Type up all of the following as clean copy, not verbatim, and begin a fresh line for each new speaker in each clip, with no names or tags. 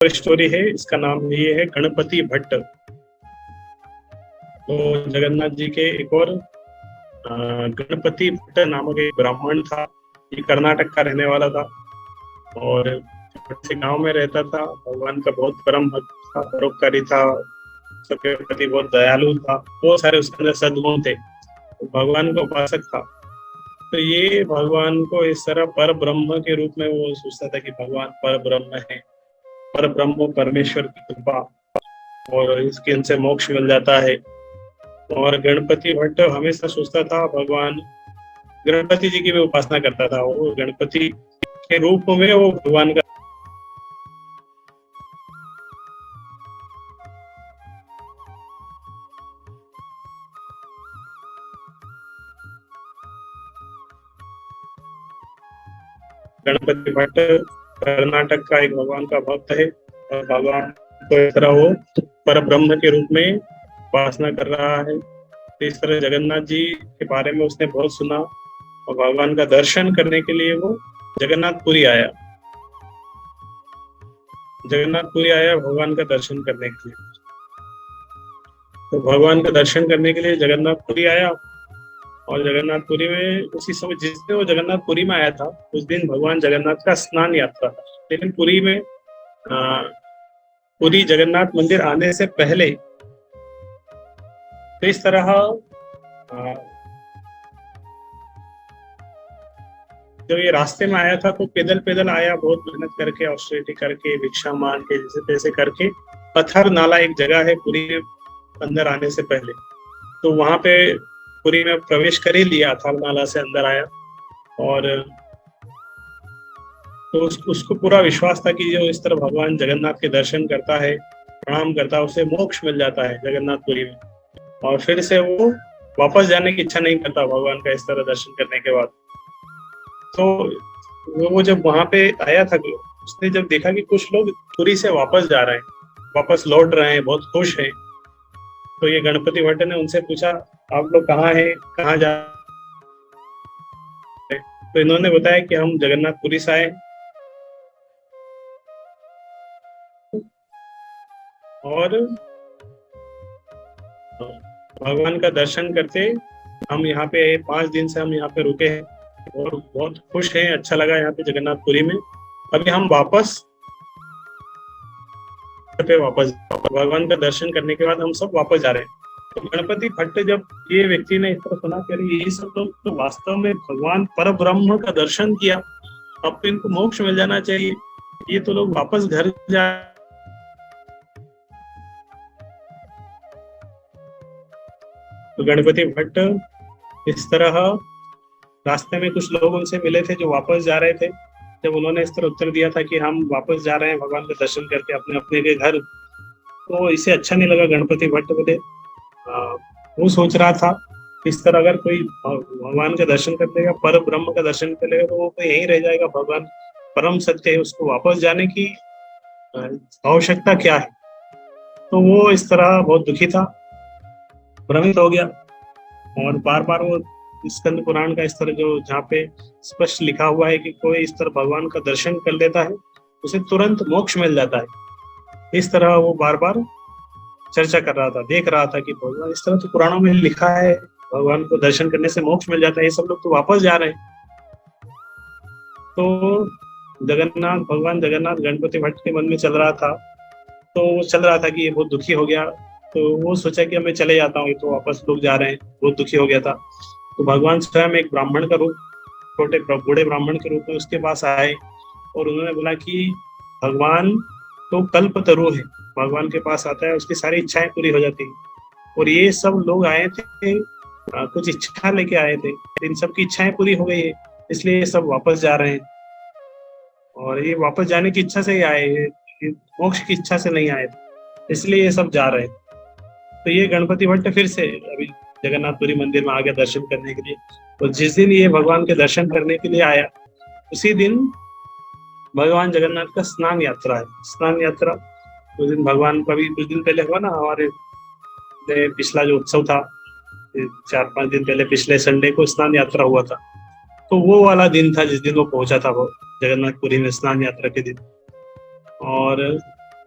Story है, इसका नाम ये है गणपति भट्ट। तो जगन्नाथ जी के एक और गणपति भट्ट नामक एक ब्राह्मण था। ये कर्नाटक का रहने वाला था और से गांव में रहता था। भगवान का बहुत परम भक्त था, परोपकारी था, सबके प्रति बहुत दयालु था। बहुत सारे उसके अंदर सद्गुण थे। तो भगवान का उपासक था। तो ये भगवान को इस तरह पर ब्रह्म के रूप में वो सोचता था कि भगवान पर ब्रह्म है, पर ब्रह्म परमेश्वर की कृपा और इसके इनसे मोक्ष मिल जाता है। और गणपति भट्ट हमेशा सोचता था भगवान गणपति जी की भी उपासना करता था। वो गणपति के रूप में वो भगवान का गणपति भट्ट कर्नाटक का एक भगवान का भक्त है और भगवान को इस तरह वो पर ब्रह्म के रूप में उपासना कर रहा है। तो इस तरह जगन्नाथ जी के बारे में उसने बहुत सुना और भगवान का दर्शन करने के लिए वो जगन्नाथपुरी आया। जगन्नाथपुरी आया भगवान का दर्शन करने के लिए। तो भगवान का दर्शन करने के लिए जगन्नाथपुरी आया और जगन्नाथपुरी में उसी समय जिस दिन वो जगन्नाथपुरी में आया था उस दिन भगवान जगन्नाथ का स्नान यात्रा था। लेकिन पुरी में पुरी जगन्नाथ मंदिर आने से पहले तो इस तरह जब ये रास्ते में आया था तो पैदल पैदल आया, बहुत मेहनत करके, ऑस्टेरिटी करके, भिक्षा मांग के, जैसे तैसे करके। पत्थर नाला एक जगह है पुरी में अंदर आने से पहले, तो वहां पे पुरी में प्रवेश कर ही लिया, अथाल नाला से अंदर आया। और तो उसको पूरा विश्वास था कि जो इस तरह भगवान जगन्नाथ के दर्शन करता है, प्रणाम करता है, उसे मोक्ष मिल जाता है जगन्नाथपुरी में। और फिर से वो वापस जाने की इच्छा नहीं करता भगवान का इस तरह दर्शन करने के बाद। तो वो जब वहां पे आया था, उसने जब देखा कि कुछ लोग पुरी से वापस जा रहे हैं, वापस लौट रहे हैं, बहुत खुश हैं, तो ये गणपति भट्ट ने उनसे पूछा, आप लोग कहाँ हैं, कहाँ जा रहे हैं? तो इन्होंने बताया कि हम जगन्नाथपुरी से आए और भगवान का दर्शन करते हम यहाँ पे 5 दिन से हम यहाँ पे रुके हैं और बहुत खुश हैं, अच्छा लगा यहाँ पे जगन्नाथपुरी में। अभी हम वापस भगवान का दर्शन करने के बाद हम सब वापस जा रहे हैं। तो गणपति भट्ट जब ये व्यक्ति ने इस तरह सुना कि ये सब तो वास्तव में भगवान पर ब्रह्म का दर्शन किया, अब तो इनको मोक्ष मिल जाना चाहिए, ये तो लोग वापस घर जा। तो गणपति भट्ट इस तरह रास्ते में कुछ लोग उनसे मिले थे जो वापस जा रहे थे। जब उन्होंने इस तरह उत्तर दिया था कि हम वापस जा रहे हैं भगवान के दर्शन करके अपने अपने के घर, तो इसे अच्छा नहीं लगा गणपति भट्ट को। वो सोच रहा था इस तरह अगर कोई भगवान का दर्शन कर लेगा, पर ब्रह्म का दर्शन कर लेगा, तो वो तो यहीं रह जाएगा, भगवान परम सत्य है, उसको वापस जाने की आवश्यकता क्या है। तो वो इस तरह बहुत दुखी था, भ्रमित हो गया और बार बार वो स्कंद पुराण का इस तरह जो जहाँ पे स्पष्ट लिखा हुआ है कि कोई इस तरह भगवान का दर्शन कर लेता है उसे तुरंत मोक्ष मिल जाता है, इस तरह वो बार बार चर्चा कर रहा था, देख रहा था कि भगवान इस तरह तो पुराणों में लिखा है भगवान को दर्शन करने से मोक्ष मिल जाता है, ये सब लोग तो वापस जा रहे हैं। तो भगवान जगन्नाथ गणपति भट्ट के मन में चल रहा था, तो वो चल रहा था कि ये बहुत दुखी हो गया। तो वो सोचा कि मैं चले जाता हूँ, ये तो वापस लोग जा रहे हैं, बहुत दुखी हो गया था। तो भगवान स्वयं एक ब्राह्मण का रूप, छोटे बूढ़े ब्राह्मण के रूप में उसके पास आए और उन्होंने बोला कि भगवान तो कल्पतरु है, भगवान के पास आता है उसकी सारी इच्छाएं पूरी हो जाती हैं। और ये सब लोग आए थे कुछ इच्छा लेके आए थे, इन सब की इच्छाएं पूरी हो गई है, इसलिए ये सब वापस जा रहे हैं। और ये वापस जाने की इच्छा से ही आए, मोक्ष की इच्छा से नहीं आए, इसलिए ये सब जा रहे हैं। तो ये गणपति भट्ट फिर से अभी जगन्नाथपुरी मंदिर में आ गया दर्शन करने के लिए। तो जिस दिन ये भगवान के दर्शन करने के लिए आया उसी दिन भगवान जगन्नाथ का स्नान यात्रा है। स्नान यात्रा उस दिन भगवान का भी कुछ दिन पहले हुआ ना, हमारे पिछला जो उत्सव था 4-5 दिन पहले, पिछले संडे को स्नान यात्रा हुआ था। तो वो वाला दिन था जिस दिन वो पहुंचा था वो जगन्नाथपुरी में स्नान यात्रा के दिन। और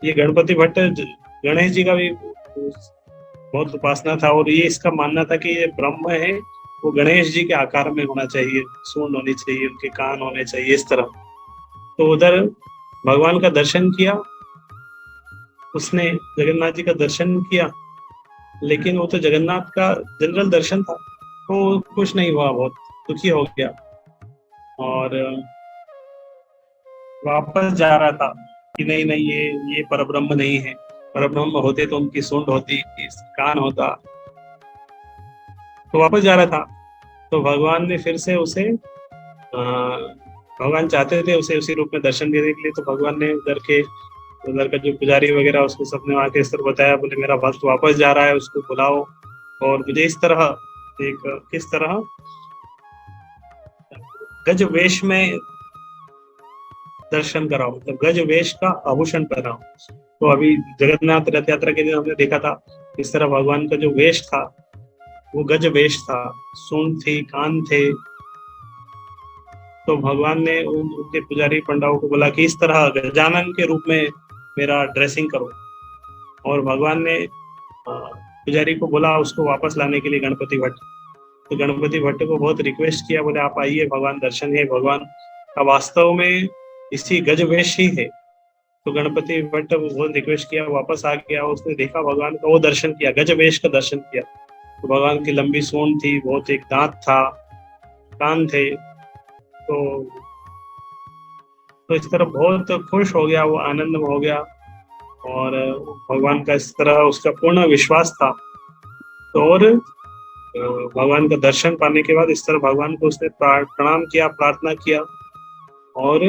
ये गणपति भट्ट गणेश जी का भी बहुत उपासना था, और ये इसका मानना था कि ये ब्रह्म है, वो गणेश जी के आकार में होना चाहिए, सूंड होनी चाहिए, उनके कान होने चाहिए, इस तरह। तो उधर भगवान का दर्शन किया उसने, जगन्नाथ जी का दर्शन किया, लेकिन वो तो जगन्नाथ का जनरल दर्शन था, तो खुश नहीं हुआ, बहुत दुखी हो गया, और वापस जा रहा था कि नहीं नहीं, ये परब्रह्म नहीं है, परब्रह्म होते तो उनकी सूंड होती, कान होता। तो वापस जा रहा था, तो भगवान ने फिर से उसे भगवान चाहते थे उसे उसी रूप में दर्शन देने के लिए, तो भगवान ने उधर का जो पुजारी वगैरह उसको सबने वहां के इस तरह बताया, बोले मेरा भक्त वापस जा रहा है, उसको बुलाओ, और मुझे इस तरह एक किस तरह गज वेश में दर्शन कराओ, मतलब गज वेश का आभूषण पहनाओ। तो अभी जगन्नाथ रथ यात्रा के दिन हमने देखा था, इस तरह भगवान का जो वेश था वो गज वेश था, सूंड थी, कान थे। तो भगवान ने उनके पुजारी पंडाओं को बोला कि इस तरह गजानन के रूप में मेरा ड्रेसिंग करो, और भगवान ने पुजारी को बोला उसको वापस लाने के लिए, गणपति भट्ट। तो गणपति भट्ट को बहुत रिक्वेस्ट किया, बोले आप आइए, भगवान दर्शन है, भगवान का वास्तव में इसी गज वेश ही है। तो गणपति भट्ट बहुत रिक्वेस्ट किया, वापस आ गया, उसने देखा भगवान का, वो दर्शन किया, गज वेश का दर्शन किया। तो भगवान की लंबी सूंड थी, बहुत एक दांत था, कान थे। तो तो इस तरह बहुत खुश हो गया वो, आनंद में हो गया, और भगवान का इस तरह उसका पूर्ण विश्वास था। तो और भगवान का दर्शन पाने के बाद इस तरह भगवान को उसने प्रणाम किया, प्रार्थना किया, और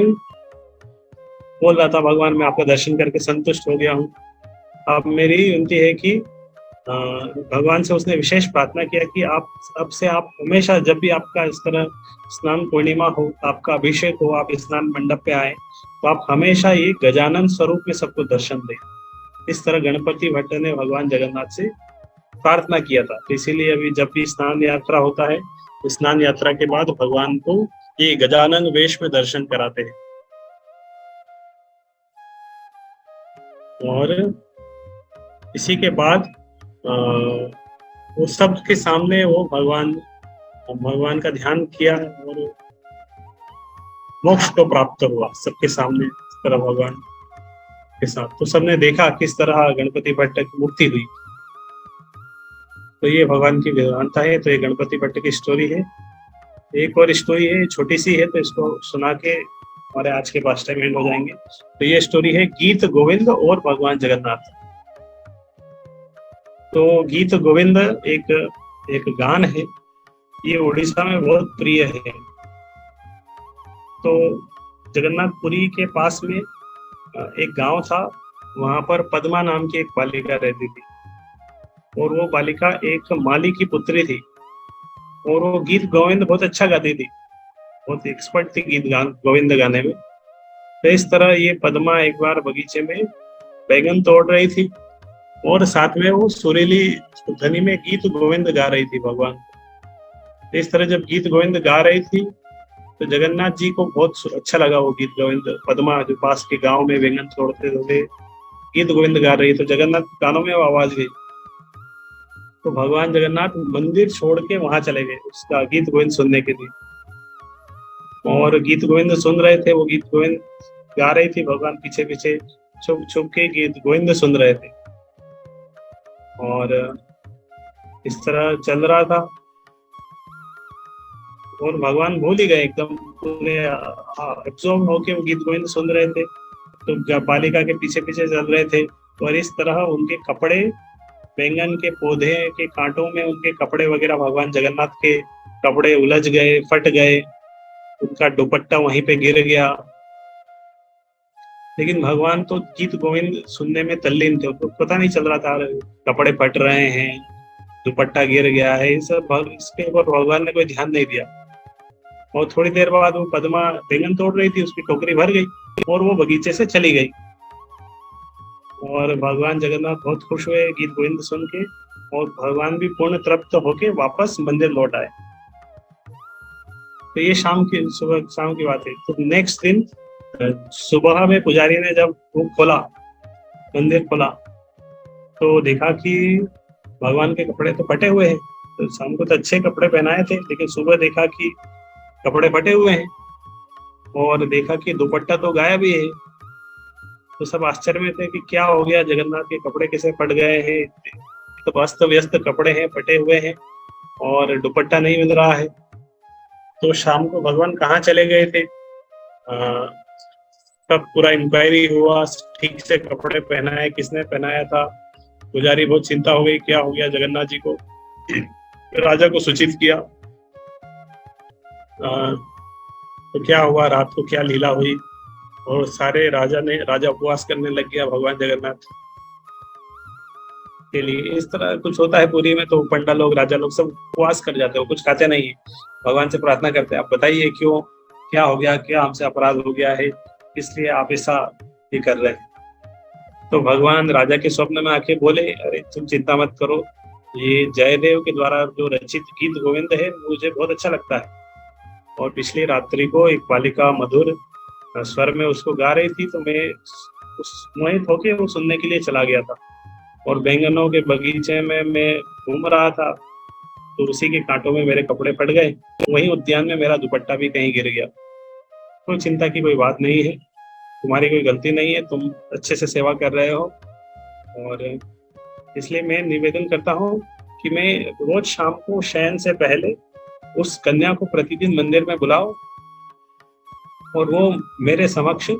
बोल रहा था भगवान मैं आपका दर्शन करके संतुष्ट हो गया हूँ। अब मेरी विनती है कि भगवान से उसने विशेष प्रार्थना किया कि आप अब से आप हमेशा जब भी आपका इस तरह स्नान पूर्णिमा हो, आपका अभिषेक हो, आप स्नान मंडप पे आए, तो आप हमेशा ये गजानन स्वरूप में सबको दर्शन दें। इस तरह गणपति भट्ट ने भगवान जगन्नाथ से प्रार्थना किया था। तो इसीलिए अभी जब भी स्नान यात्रा होता है, तो स्नान यात्रा के बाद भगवान को ये गजानन वेश में दर्शन कराते हैं। और इसी के बाद वो सब के सामने वो भगवान का ध्यान किया, और मोक्ष को प्राप्त हुआ सबके सामने, इस तरह भगवान के साथ। तो सबने देखा किस तरह गणपति भट्ट की मुक्ति हुई। तो ये भगवान की विद्वानता है। तो ये गणपति भट्ट की स्टोरी है। एक और स्टोरी है, छोटी सी है, तो इसको सुना के हमारे आज के पास टाइम एंड हो जाएंगे। तो ये स्टोरी है गीत गोविंद और भगवान जगन्नाथ। तो गीत गोविंद एक गान है, ये उड़ीसा में बहुत प्रिय है। तो जगन्नाथपुरी के पास में एक गांव था, वहां पर पद्मा नाम की एक बालिका रहती थी, और वो बालिका एक माली की पुत्री थी, और वो गीत गोविंद बहुत अच्छा गाती थी, बहुत एक्सपर्ट थी गीत गोविंद गाने में। तो इस तरह ये पद्मा एक बार बगीचे में बैगन तोड़ रही थी, और साथ में वो सुरीली ध्वनि में गीत गोविंद गा रही थी भगवान। तो इस तरह जब गीत गोविंद गा रही थी, तो जगन्नाथ जी को बहुत अच्छा लगा वो गीत गोविंद। पद्मा जो पास के गांव में बैंगन तोड़ते हुए गीत गोविंद गा रही, तो जगन्नाथ के कानों में वो आवाज गई। तो भगवान जगन्नाथ मंदिर छोड़ के वहां चले गए उसका गीत गोविंद सुनने के लिए, और गीत गोविंद सुन रहे थे, वो गीत गोविंद गा रही थी, भगवान पीछे पीछे छुप छुप के गीत गोविंद सुन रहे थे। और इस तरह चल रहा था, और भगवान भूल ही गए एकदम, पूरे एब्जॉर्ब होके वो गीत गोविंद सुन रहे थे। तो बालिका के पीछे पीछे चल रहे थे, और इस तरह उनके कपड़े बैंगन के पौधे के कांटों में उनके कपड़े वगैरह, भगवान जगन्नाथ के कपड़े उलझ गए, फट गए, उनका दुपट्टा वहीं पे गिर गया। लेकिन भगवान तो गीत गोविंद सुनने में तल्लीन थे, उनको पता नहीं चल रहा था कपड़े फट रहे हैं, दुपट्टा गिर गया है, इसके ऊपर भगवान ने कोई ध्यान नहीं दिया। और थोड़ी देर बाद वो पद्मा बैंगन तोड़ रही थी, उसकी टोकरी भर गई और वो बगीचे से चली गई। और भगवान जगन्नाथ बहुत खुश हुए गीत गोविंद सुन के, और भगवान भी पूर्ण तृप्त होके वापस मंदिर लौट आए। तो ये सुबह शाम की बात है। तो नेक्स्ट दिन सुबह में पुजारी ने जब वो खोला, मंदिर खोला तो देखा कि भगवान के कपड़े तो फटे हुए हैं। तो शाम को तो अच्छे कपड़े पहनाए थे, लेकिन सुबह देखा कि कपड़े फटे हुए हैं, और देखा कि दुपट्टा तो गायब ही है। तो सब आश्चर्य में थे कि क्या हो गया, जगन्नाथ के कपड़े कैसे फट गए हैं, तो अस्त व्यस्त कपड़े हैं, फटे हुए हैं, और दुपट्टा नहीं मिल रहा है। तो शाम को भगवान कहाँ चले गए थे, तब पूरा इंक्वायरी हुआ, ठीक से कपड़े पहनाए, किसने पहनाया था। पुजारी बहुत चिंता हो गई, क्या हो गया जगन्नाथ जी को। राजा को सूचित किया। तो क्या हुआ, रात को क्या लीला हुई, और सारे राजा उपवास करने लग गया भगवान जगन्नाथ के लिए। इस तरह कुछ होता है पुरी में, तो पंडा लोग, राजा लोग सब उपवास कर जाते हो, कुछ खाते नहीं है, भगवान से प्रार्थना करते हैं, आप बताइए क्यों, क्या हो गया, क्या हमसे अपराध हो गया है, इसलिए आप ऐसा ये कर रहे हैं। तो भगवान राजा के स्वप्न में आके बोले, अरे तुम चिंता मत करो, ये जयदेव के द्वारा जो रचित गीत गोविंद है मुझे बहुत अच्छा लगता है, और पिछली रात्रि को एक बालिका मधुर स्वर में उसको गा रही थी, तो मैं उस मोहित होके वो सुनने के लिए चला गया था। और बैंगनों के बगीचे में मैं घूम रहा था, तो उसी के कांटों में मेरे कपड़े फट गए, तो वहीं उद्यान में मेरा दुपट्टा भी कहीं गिर गया। कोई चिंता की कोई बात नहीं है, तुम्हारी कोई गलती नहीं है, तुम अच्छे से सेवा कर रहे हो, और इसलिए मैं निवेदन करता हूँ कि मैं रोज शाम को शयन से पहले उस कन्या को प्रतिदिन मंदिर में बुलाओ, और वो मेरे समक्ष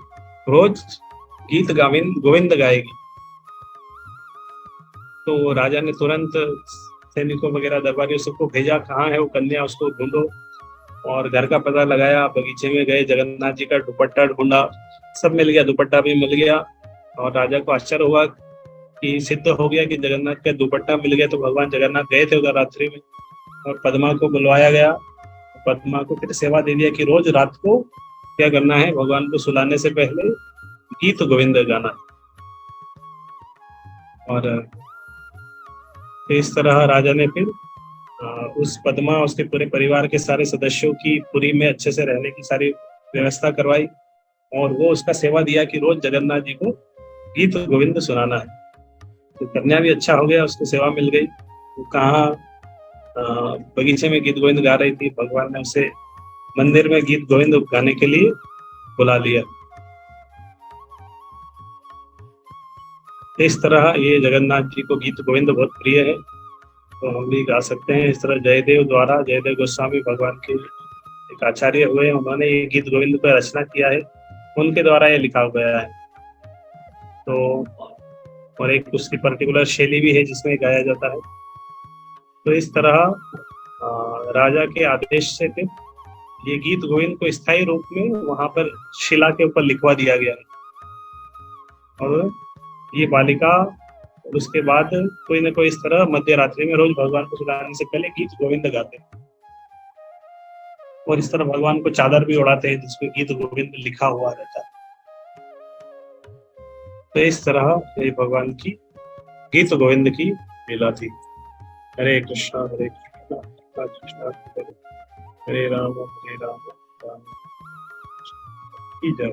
रोज गीत गोविंद गोविंद गाएगी। तो राजा ने तुरंत सैनिकों वगैरह दरबारियों सबको भेजा, कहाँ है वो कन्या, उसको ढूंढो। और घर का पता लगाया, बगीचे में गए, जगन्नाथ जी का दुपट्टा ढूंढा, सब मिल गया, दुपट्टा भी मिल गया। और राजा को आश्चर्य हुआ कि सिद्ध हो गया कि जगन्नाथ का दुपट्टा मिल गया, तो भगवान जगन्नाथ गए थे उधर रात्रि में, और पद्मा को बुलवाया गया। पद्मा को फिर सेवा दे दिया कि रोज रात को क्या करना है, भगवान को सुलाने से पहले गीत गोविंद गाना है। और इस तरह राजा ने फिर उस पद्मा, उसके पूरे परिवार के सारे सदस्यों की पुरी में अच्छे से रहने की सारी व्यवस्था करवाई, और वो उसका सेवा दिया कि रोज जगन्नाथ जी को गीत गोविंद सुनाना है। तो कन्या भी अच्छा हो गया, उसको सेवा मिल गई। वो कहाँ बगीचे में गीत गोविंद गा रही थी, भगवान ने उसे मंदिर में गीत गोविंद गाने के लिए बुला लिया। इस तरह ये जगन्नाथ जी को गीत गोविंद बहुत प्रिय है, तो हम भी गा सकते हैं इस तरह। जयदेव द्वारा, जयदेव गोस्वामी भगवान के एक आचार्य हुए, उन्होंने ये गीत गोविंद पर रचना किया है, उनके द्वारा ये लिखा गया है। तो और एक उसकी पर्टिकुलर शैली भी है जिसमें गाया जाता है। तो इस तरह राजा के आदेश से फिर ये गीत गोविंद को स्थायी रूप में वहां पर शिला के ऊपर लिखवा दिया गया है। और ये बालिका उसके बाद कोई ना कोई इस तरह मध्य रात्रि में रोज भगवान को सुलाने से पहले गीत गोविंद गाते हैं, और इस तरह भगवान को चादर भी उड़ाते हैं जिसमें गीत गोविंद लिखा हुआ रहता है। तो इस तरह ये भगवान की गीत गोविंद की लीला थी। हरे कृष्णा हरे कृष्णा कृष्णा कृष्णा हरे हरे राम, राम की जय।